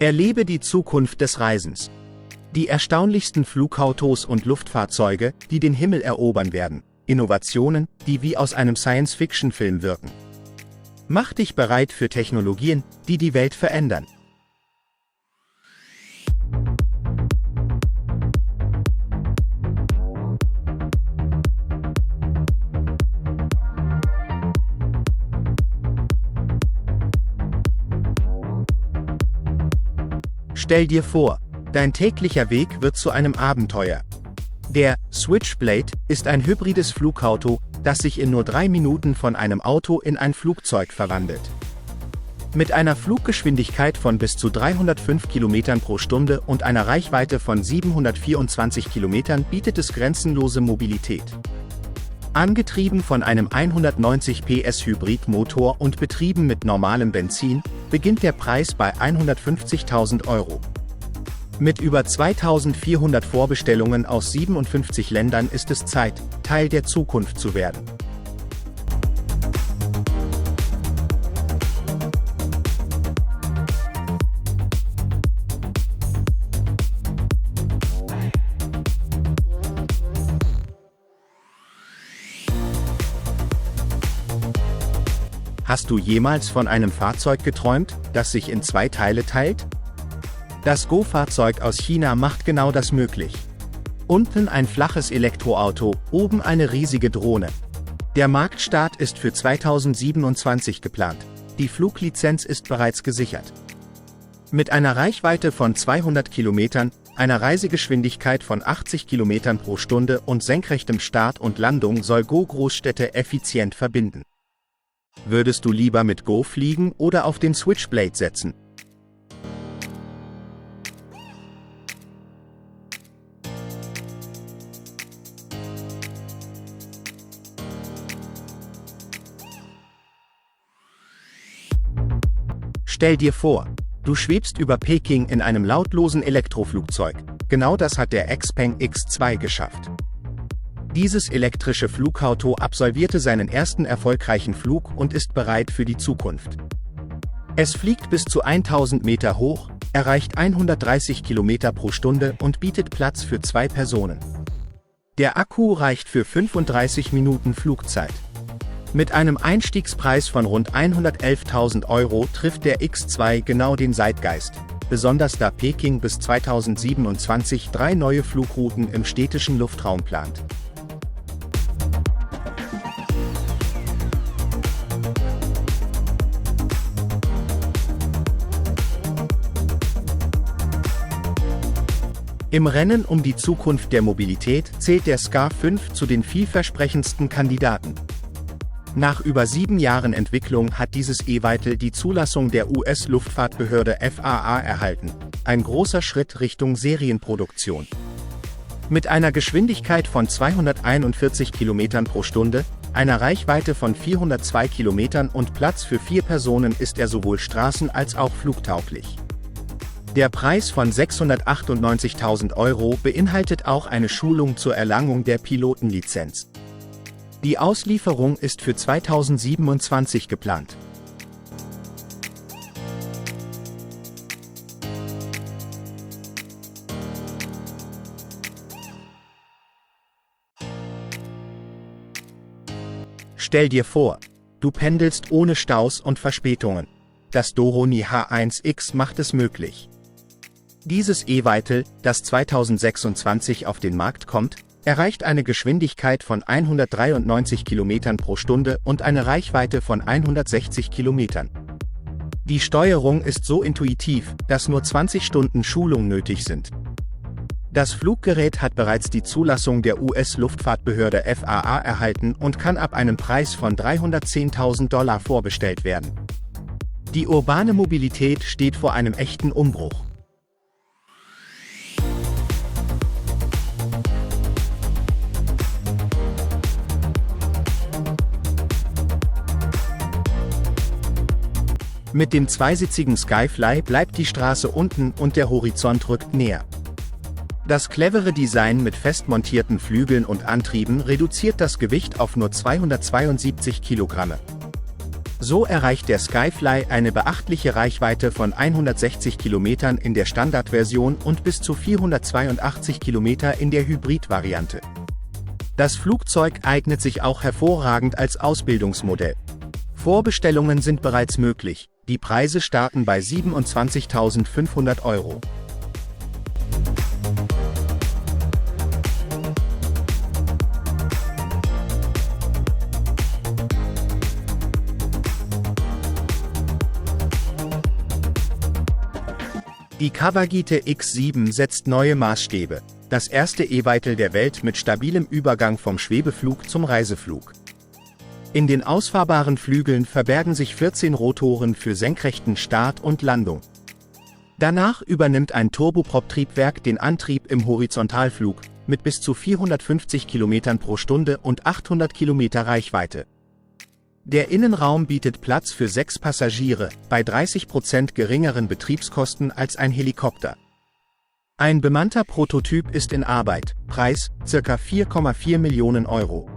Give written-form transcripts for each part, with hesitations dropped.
Erlebe die Zukunft des Reisens. Die erstaunlichsten Flugautos und Luftfahrzeuge, die den Himmel erobern werden. Innovationen, die wie aus einem Science-Fiction-Film wirken. Mach dich bereit für Technologien, die die Welt verändern. Stell dir vor, dein täglicher Weg wird zu einem Abenteuer. Der Switchblade ist ein hybrides Flugauto, das sich in nur 3 Minuten von einem Auto in ein Flugzeug verwandelt. Mit einer Fluggeschwindigkeit von bis zu 305 km pro Stunde und einer Reichweite von 724 km bietet es grenzenlose Mobilität. Angetrieben von einem 190 PS Hybridmotor und betrieben mit normalem Benzin, beginnt der Preis bei 150.000 €. Mit über 2400 Vorbestellungen aus 57 Ländern ist es Zeit, Teil der Zukunft zu werden. Hast du jemals von einem Fahrzeug geträumt, das sich in 2 Teile teilt? Das Go-Fahrzeug aus China macht genau das möglich. Unten ein flaches Elektroauto, oben eine riesige Drohne. Der Marktstart ist für 2027 geplant. Die Fluglizenz ist bereits gesichert. Mit einer Reichweite von 200 Kilometern, einer Reisegeschwindigkeit von 80 Kilometern pro Stunde und senkrechtem Start und Landung soll Go Großstädte effizient verbinden. Würdest du lieber mit Go fliegen oder auf den Switchblade setzen? Stell dir vor, du schwebst über Peking in einem lautlosen Elektroflugzeug. Genau das hat der Xpeng X2 geschafft. Dieses elektrische Flugauto absolvierte seinen ersten erfolgreichen Flug und ist bereit für die Zukunft. Es fliegt bis zu 1000 Meter hoch, erreicht 130 Kilometer pro Stunde und bietet Platz für 2 Personen. Der Akku reicht für 35 Minuten Flugzeit. Mit einem Einstiegspreis von rund 111.000 € trifft der X2 genau den Zeitgeist, besonders da Peking bis 2027 3 neue Flugrouten im städtischen Luftraum plant. Im Rennen um die Zukunft der Mobilität zählt der SCAR 5 zu den vielversprechendsten Kandidaten. Nach über 7 Jahren Entwicklung hat dieses E-Vital die Zulassung der US-Luftfahrtbehörde FAA erhalten, ein großer Schritt Richtung Serienproduktion. Mit einer Geschwindigkeit von 241 km pro Stunde, einer Reichweite von 402 km und Platz für 4 Personen ist er sowohl straßen- als auch flugtauglich. Der Preis von 698.000 € beinhaltet auch eine Schulung zur Erlangung der Pilotenlizenz. Die Auslieferung ist für 2027 geplant. Stell dir vor, du pendelst ohne Staus und Verspätungen. Das Doroni H1X macht es möglich. Dieses E-Vital, das 2026 auf den Markt kommt, erreicht eine Geschwindigkeit von 193 km pro Stunde und eine Reichweite von 160 km. Die Steuerung ist so intuitiv, dass nur 20 Stunden Schulung nötig sind. Das Fluggerät hat bereits die Zulassung der US-Luftfahrtbehörde FAA erhalten und kann ab einem Preis von 310.000 $ vorbestellt werden. Die urbane Mobilität steht vor einem echten Umbruch. Mit dem zweisitzigen Skyfly bleibt die Straße unten und der Horizont rückt näher. Das clevere Design mit fest montierten Flügeln und Antrieben reduziert das Gewicht auf nur 272 Kilogramm. So erreicht der Skyfly eine beachtliche Reichweite von 160 Kilometern in der Standardversion und bis zu 482 Kilometer in der Hybrid-Variante. Das Flugzeug eignet sich auch hervorragend als Ausbildungsmodell. Vorbestellungen sind bereits möglich, die Preise starten bei 27.500 €. Die Kawagite X7 setzt neue Maßstäbe. Das erste E-Weitel der Welt mit stabilem Übergang vom Schwebeflug zum Reiseflug. In den ausfahrbaren Flügeln verbergen sich 14 Rotoren für senkrechten Start und Landung. Danach übernimmt ein Turboprop-Triebwerk den Antrieb im Horizontalflug, mit bis zu 450 km pro Stunde und 800 Kilometer Reichweite. Der Innenraum bietet Platz für 6 Passagiere, bei 30% geringeren Betriebskosten als ein Helikopter. Ein bemannter Prototyp ist in Arbeit, Preis ca. 4,4 Millionen €.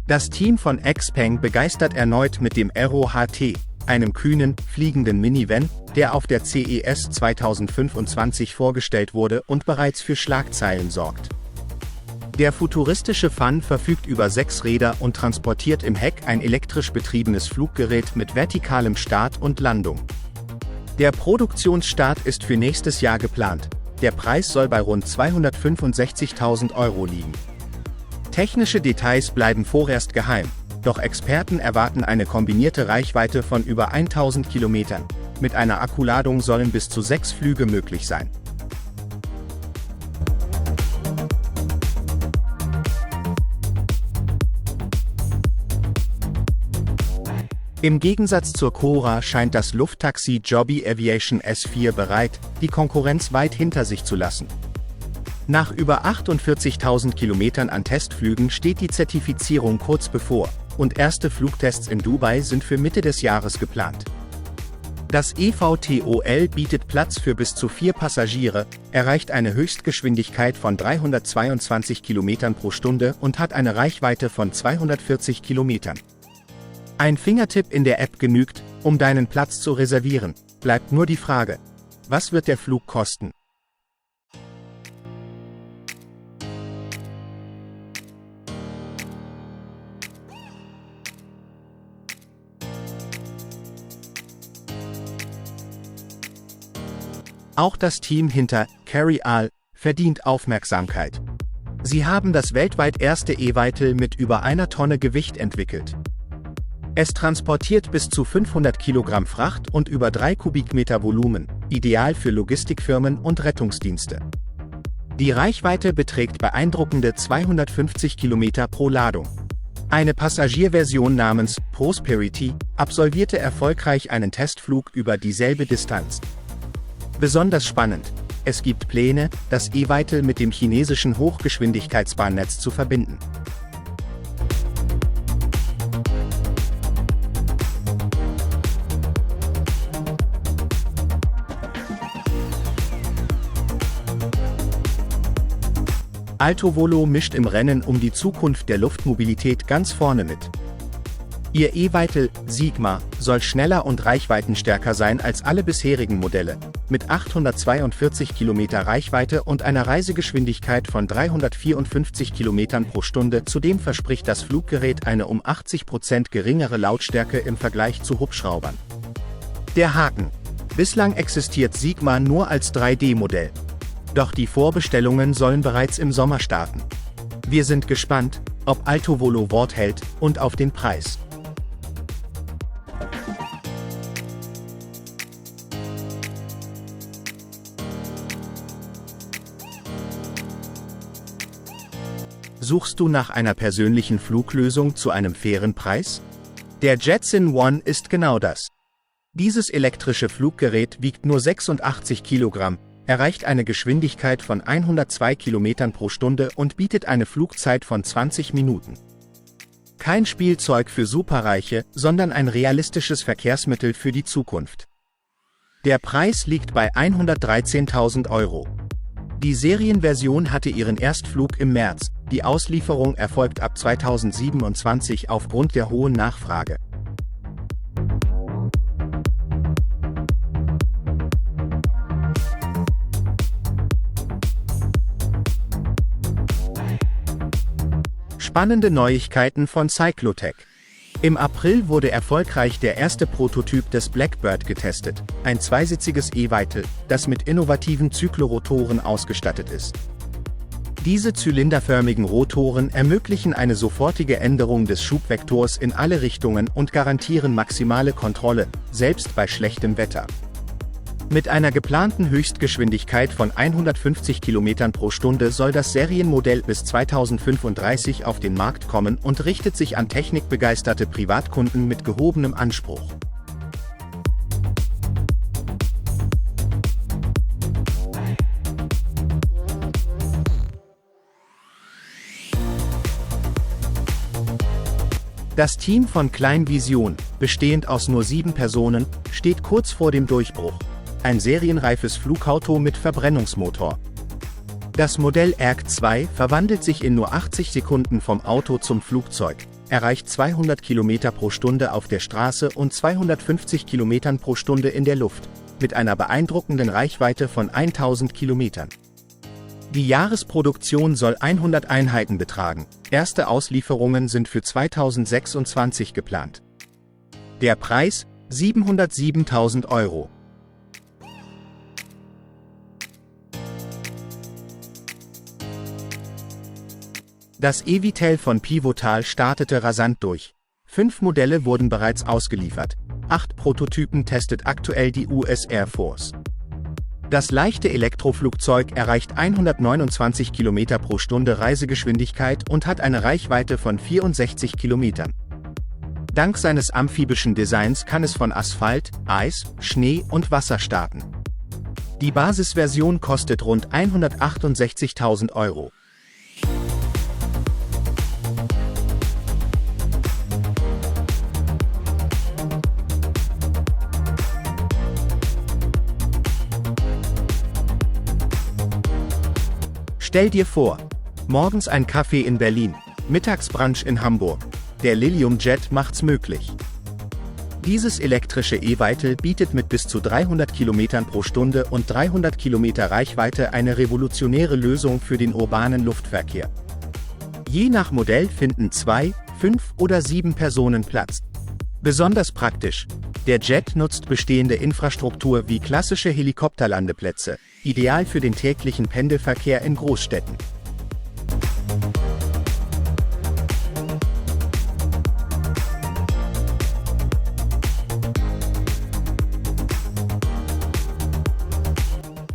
Das Team von XPeng begeistert erneut mit dem Aero HT, einem kühnen, fliegenden Minivan, der auf der CES 2025 vorgestellt wurde und bereits für Schlagzeilen sorgt. Der futuristische Fun verfügt über 6 Räder und transportiert im Heck ein elektrisch betriebenes Fluggerät mit vertikalem Start und Landung. Der Produktionsstart ist für nächstes Jahr geplant. Der Preis soll bei rund 265.000 € liegen. Technische Details bleiben vorerst geheim, doch Experten erwarten eine kombinierte Reichweite von über 1000 Kilometern. Mit einer Akkuladung sollen bis zu 6 Flüge möglich sein. Im Gegensatz zur Cora scheint das Lufttaxi Joby Aviation S4 bereit, die Konkurrenz weit hinter sich zu lassen. Nach über 48.000 Kilometern an Testflügen steht die Zertifizierung kurz bevor, und erste Flugtests in Dubai sind für Mitte des Jahres geplant. Das eVTOL bietet Platz für bis zu 4 Passagiere, erreicht eine Höchstgeschwindigkeit von 322 Kilometern pro Stunde und hat eine Reichweite von 240 Kilometern. Ein Fingertipp in der App genügt, um deinen Platz zu reservieren. Bleibt nur die Frage: Was wird der Flug kosten? Auch das Team hinter Carry-All verdient Aufmerksamkeit. Sie haben das weltweit erste E-Weitel mit über 1 Tonne Gewicht entwickelt. Es transportiert bis zu 500 Kilogramm Fracht und über 3 Kubikmeter Volumen, ideal für Logistikfirmen und Rettungsdienste. Die Reichweite beträgt beeindruckende 250 Kilometer pro Ladung. Eine Passagierversion namens Prosperity absolvierte erfolgreich einen Testflug über dieselbe Distanz. Besonders spannend: Es gibt Pläne, das E-Weitel mit dem chinesischen Hochgeschwindigkeitsbahnnetz zu verbinden. Altovolo mischt im Rennen um die Zukunft der Luftmobilität ganz vorne mit. Ihr E-Weitel Sigma soll schneller und reichweitenstärker sein als alle bisherigen Modelle, mit 842 Kilometer Reichweite und einer Reisegeschwindigkeit von 354 Kilometern pro Stunde. Zudem verspricht das Fluggerät eine um 80% geringere Lautstärke im Vergleich zu Hubschraubern. Der Haken: Bislang existiert Sigma nur als 3D-Modell. Doch die Vorbestellungen sollen bereits im Sommer starten. Wir sind gespannt, ob Altovolo Wort hält, und auf den Preis. Suchst du nach einer persönlichen Fluglösung zu einem fairen Preis? Der Jetson One ist genau das. Dieses elektrische Fluggerät wiegt nur 86 Kilogramm, erreicht eine Geschwindigkeit von 102 Kilometern pro Stunde und bietet eine Flugzeit von 20 Minuten. Kein Spielzeug für Superreiche, sondern ein realistisches Verkehrsmittel für die Zukunft. Der Preis liegt bei 113.000 €. Die Serienversion hatte ihren Erstflug im März, die Auslieferung erfolgt ab 2027 aufgrund der hohen Nachfrage. Spannende Neuigkeiten von Cyclotech. Im April wurde erfolgreich der erste Prototyp des Blackbird getestet, ein zweisitziges E-Vital, das mit innovativen Zyklorotoren ausgestattet ist. Diese zylinderförmigen Rotoren ermöglichen eine sofortige Änderung des Schubvektors in alle Richtungen und garantieren maximale Kontrolle, selbst bei schlechtem Wetter. Mit einer geplanten Höchstgeschwindigkeit von 150 km pro Stunde soll das Serienmodell bis 2035 auf den Markt kommen und richtet sich an technikbegeisterte Privatkunden mit gehobenem Anspruch. Das Team von Klein Vision, bestehend aus nur 7 Personen, steht kurz vor dem Durchbruch. Ein serienreifes Flugauto mit Verbrennungsmotor. Das Modell ERG2 verwandelt sich in nur 80 Sekunden vom Auto zum Flugzeug, erreicht 200 km pro Stunde auf der Straße und 250 km pro Stunde in der Luft, mit einer beeindruckenden Reichweite von 1000 Kilometern. Die Jahresproduktion soll 100 Einheiten betragen, erste Auslieferungen sind für 2026 geplant. Der Preis: 707.000 €. Das eVTOL von Pivotal startete rasant durch. 5 Modelle wurden bereits ausgeliefert. 8 Prototypen testet aktuell die US Air Force. Das leichte Elektroflugzeug erreicht 129 km pro Stunde Reisegeschwindigkeit und hat eine Reichweite von 64 Kilometern. Dank seines amphibischen Designs kann es von Asphalt, Eis, Schnee und Wasser starten. Die Basisversion kostet rund 168.000 €. Stell dir vor, morgens ein Kaffee in Berlin, Mittagsbrunch in Hamburg. Der Lilium Jet macht's möglich. Dieses elektrische E-Vital bietet mit bis zu 300 km pro Stunde und 300 km Reichweite eine revolutionäre Lösung für den urbanen Luftverkehr. Je nach Modell finden 2, 5 oder 7 Personen Platz. Besonders praktisch: der Jet nutzt bestehende Infrastruktur wie klassische Helikopterlandeplätze, ideal für den täglichen Pendelverkehr in Großstädten.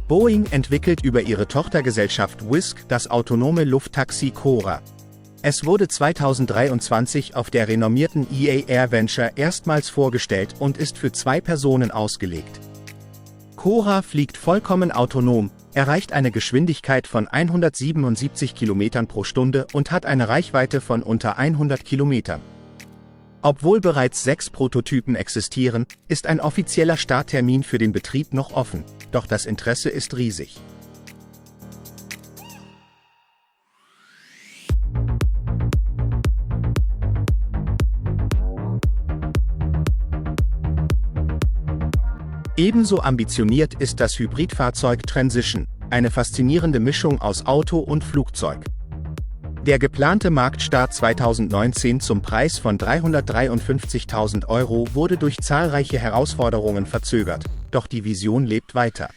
Boeing entwickelt über ihre Tochtergesellschaft Wisk das autonome Lufttaxi Cora. Es wurde 2023 auf der renommierten EA AirVenture erstmals vorgestellt und ist für 2 Personen ausgelegt. Cora fliegt vollkommen autonom, erreicht eine Geschwindigkeit von 177 km pro Stunde und hat eine Reichweite von unter 100 Kilometern. Obwohl bereits 6 Prototypen existieren, ist ein offizieller Starttermin für den Betrieb noch offen, doch das Interesse ist riesig. Ebenso ambitioniert ist das Hybridfahrzeug Transition, eine faszinierende Mischung aus Auto und Flugzeug. Der geplante Marktstart 2019 zum Preis von 353.000 € wurde durch zahlreiche Herausforderungen verzögert, doch die Vision lebt weiter.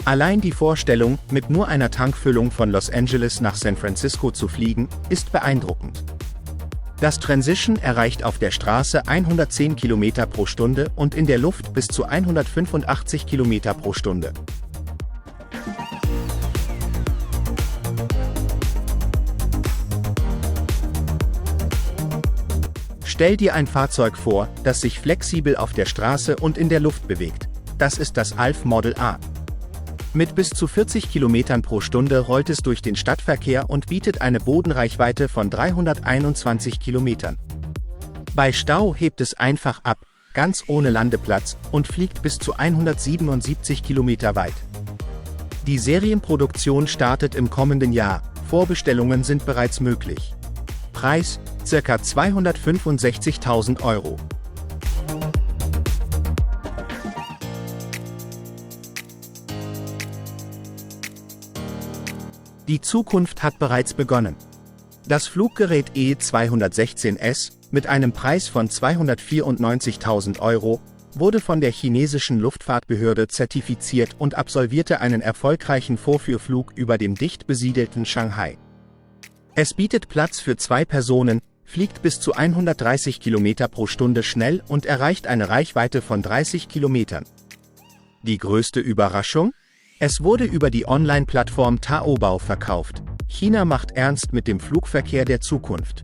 Allein die Vorstellung, mit nur einer Tankfüllung von Los Angeles nach San Francisco zu fliegen, ist beeindruckend. Das Transition erreicht auf der Straße 110 km pro Stunde und in der Luft bis zu 185 km pro Stunde. Stell dir ein Fahrzeug vor, das sich flexibel auf der Straße und in der Luft bewegt. Das ist das ALF Model A. Mit bis zu 40 km pro Stunde rollt es durch den Stadtverkehr und bietet eine Bodenreichweite von 321 Kilometern. Bei Stau hebt es einfach ab, ganz ohne Landeplatz, und fliegt bis zu 177 Kilometer weit. Die Serienproduktion startet im kommenden Jahr, Vorbestellungen sind bereits möglich. Preis: ca. 265.000 €. Die Zukunft hat bereits begonnen. Das Fluggerät E216S, mit einem Preis von 294.000 € wurde von der chinesischen Luftfahrtbehörde zertifiziert und absolvierte einen erfolgreichen Vorführflug über dem dicht besiedelten Shanghai. Es bietet Platz für 2 Personen, fliegt bis zu 130 km pro Stunde schnell und erreicht eine Reichweite von 30 Kilometern. Die größte Überraschung? Es wurde über die Online-Plattform Taobao verkauft. China macht ernst mit dem Flugverkehr der Zukunft.